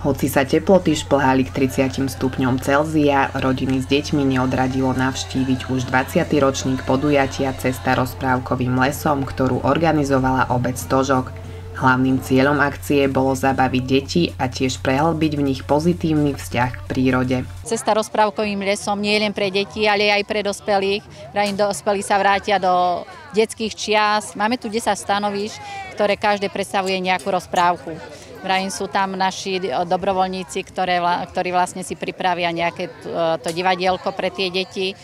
Hoci sa teploty šplhali k 30 stupňom Celzia, rodiny s deťmi neodradilo navštíviť už 20. ročník podujatia Cesta rozprávkovým lesom, ktorú organizovala obec Stožok. Hlavným cieľom akcie bolo zabaviť deti a tiež prehlbiť v nich pozitívny vzťah k prírode. Cesta rozprávkovým lesom nie je len pre deti, ale aj pre dospelých. Dospelí sa vrátia do detských čias. Máme tu 10 stanovíšť, ktoré každé predstavuje nejakú rozprávku. Sú tam naši dobrovoľníci, ktorí vlastne si pripravia nejaké to divadielko pre tie deti.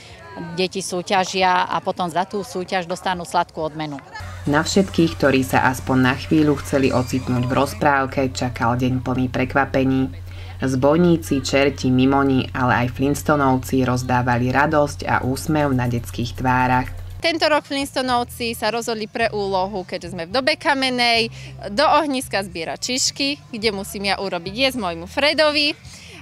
Deti súťažia a potom za tú súťaž dostanú sladkú odmenu. Na všetkých, ktorí sa aspoň na chvíľu chceli ocitnúť v rozprávke, čakal deň plný prekvapení. Zbojníci, čerti, mimoni, ale aj Flintstonovci rozdávali radosť a úsmev na detských tvárach. Tento rok Flintstonovci sa rozhodli pre úlohu, keďže sme v dobe kamenej, do ohniska zbierať šišky, kde musím ja urobiť jesť môjmu Fredovi.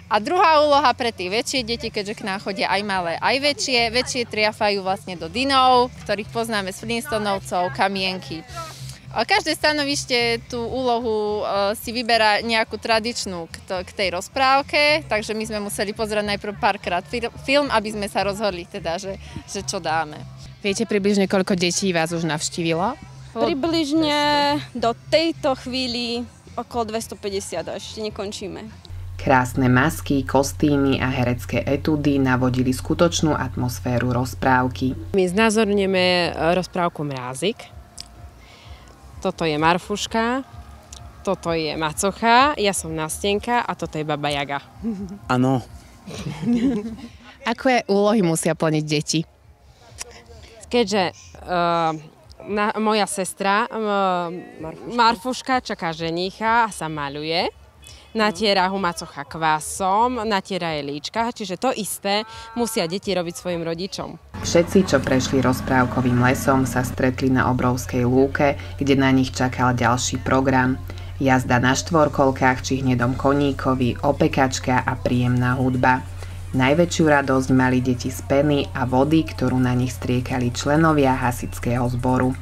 A druhá úloha pre tie väčšie deti, keďže k nám chodia aj malé, aj väčšie. Väčšie triafajú vlastne do dinov, ktorých poznáme z Flintstonovcov, kamienky. A každé stanovište tú úlohu si vyberá nejakú tradičnú k tej rozprávke, takže my sme museli pozerať najprv párkrát film, aby sme sa rozhodli teda, že čo dáme. Viete približne, koľko detí vás už navštívilo? Približne do tejto chvíli okolo 250 a ešte nekončíme. Krásne masky, kostýmy a herecké etúdy navodili skutočnú atmosféru rozprávky. My znázorneme rozprávku Mrázik. Toto je Marfuška, toto je Macocha, ja som Nastenka a toto je Baba Jaga. Áno. Aké úlohy musia plniť deti? Keďže moja sestra Marfuška čaká ženicha a sa maľuje, natiera ho Macocha kvásom, natiera jej líčka, čiže to isté musia deti robiť svojim rodičom. Všetci, čo prešli rozprávkovým lesom, sa stretli na obrovskej lúke, kde na nich čakal ďalší program. Jazda na štvorkolkách či hnedom koníkovi, opekačka a príjemná hudba. Najväčšiu radosť mali deti z peny a vody, ktorú na nich striekali členovia hasičského zboru.